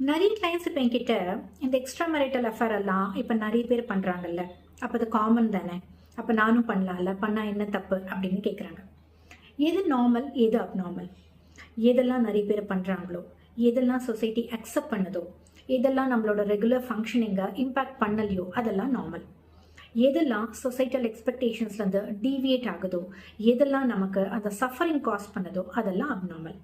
நிறைய கிளைண்ட்ஸ் இப்போ என்கிட்ட இந்த எக்ஸ்ட்ரா மேரிட்டல் அஃபேர் எல்லாம் இப்போ நிறைய பேர் பண்ணுறாங்கல்ல, அப்போ அது காமன் தானே, அப்போ நானும் பண்ணலாம்ல, பண்ணால் என்ன தப்பு அப்படின்னு கேட்குறாங்க. எது நார்மல், எது அப்நார்மல், எதெல்லாம் நிறைய பேர் பண்ணுறாங்களோ, எதெல்லாம் சொசைட்டி அக்செப்ட் பண்ணுதோ, எதெல்லாம் நம்மளோட ரெகுலர் ஃபங்க்ஷனிங்கை இம்பேக்ட் பண்ணலையோ அதெல்லாம் நார்மல். எதெல்லாம் சொசைட்டல் எக்ஸ்பெக்டேஷன்ஸ்லேருந்து டீவியேட் ஆகுதோ, எதெல்லாம் நமக்கு அந்த சஃபரிங் காஸ் பண்ணுதோ அதெல்லாம் அப்நார்மல்.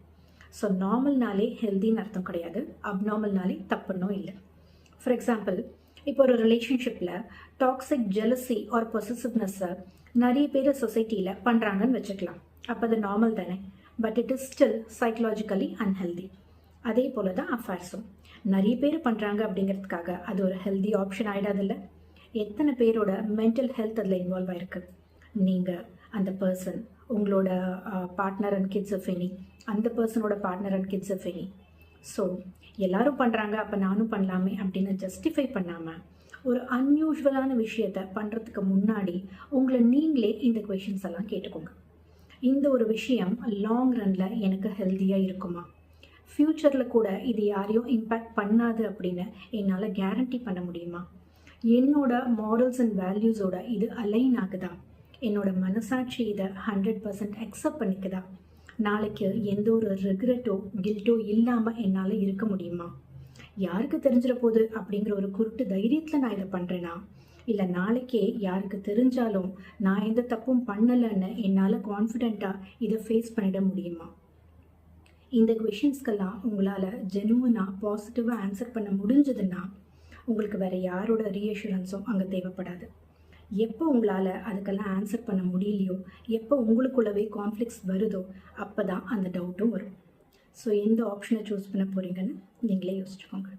ஸோ நார்மல்னாலே ஹெல்தின்னு அர்த்தம் கிடையாது, அப்நார்மல்னாலே தப்புன்னும் இல்லை. ஃபார் எக்ஸாம்பிள், இப்போ ஒரு ரிலேஷன்ஷிப்பில் டாக்ஸிக் ஜெலசி ஆர் பொசசிவ்னஸை நிறைய பேர் சொசைட்டியில் பண்ணுறாங்கன்னு வச்சுக்கலாம். அப்போ அது நார்மல் தானே, but it is still psychologically unhealthy. அதே போல தான் அஃபேர்ஸும் நிறைய பேர் பண்ணுறாங்க அப்படிங்கிறதுக்காக அது ஒரு ஹெல்தி ஆப்ஷன் ஆகிடாதில்ல. எத்தனை பேரோட மென்டல் ஹெல்த் அதில் இன்வால்வ் ஆகிருக்கு. நீங்கள், அந்த பர்சன், உங்களோட partner and kids of any, அந்த பர்சனோட partner and kids of any. So எல்லாரும் பண்ணுறாங்க அப்போ நானும் பண்ணலாமே அப்படின்னு ஜஸ்டிஃபை பண்ணாமல் ஒரு அன்யூஷுவலான விஷயத்தை பண்ணுறதுக்கு முன்னாடி உங்களை நீங்களே இந்த கொஷின்ஸ் எல்லாம் கேட்டுக்கோங்க. இந்த ஒரு விஷயம் லாங் ரனில் எனக்கு ஹெல்த்தியாக இருக்குமா? ஃப்யூச்சரில் கூட இது யாரையும் இம்பேக்ட் பண்ணாது அப்படின்னு என்னால் கேரண்டி பண்ண முடியுமா? என்னோட மாரல்ஸ் அண்ட் வேல்யூஸோட இது அலைன் ஆகுதா? என்னோட மனசாட்சி இதை 100% அக்செப்ட் பண்ணிக்குதா? நாளைக்கு எந்த ஒரு ரெக்ரெட்டோ கில்ட்டோ இல்லாமல் என்னால் இருக்க முடியுமா? யாருக்கு தெரிஞ்சிட போகுது அப்படிங்கிற ஒரு குருட்டு தைரியத்தில் நான் இதை பண்ணுறேன்னா, இல்லை நாளைக்கே யாருக்கு தெரிஞ்சாலும் நான் எந்த தப்பும் பண்ணலைன்னு என்னால் கான்ஃபிடெண்ட்டாக இதை ஃபேஸ் பண்ணிட முடியுமா? இந்த கொஷின்ஸ்க்கெல்லாம் உங்களால் ஜெனுவனாக பாசிட்டிவாக ஆன்சர் பண்ண முடிஞ்சதுன்னா உங்களுக்கு வேறு யாரோட ரீஅஷூரன்ஸும் அங்கே தேவைப்படாது. எப்போ உங்களால் அதுக்கெல்லாம் ஆன்சர் பண்ண முடியலையோ, எப்போ உங்களுக்குள்ளவே கான்ஃப்ளிக்ட்ஸ் வருதோ அப்போ தான் அந்த டவுட்டும் வரும். ஸோ எந்த ஆப்ஷனை சூஸ் பண்ண போகிறீங்கன்னு நீங்களே யோசிச்சுக்கோங்க.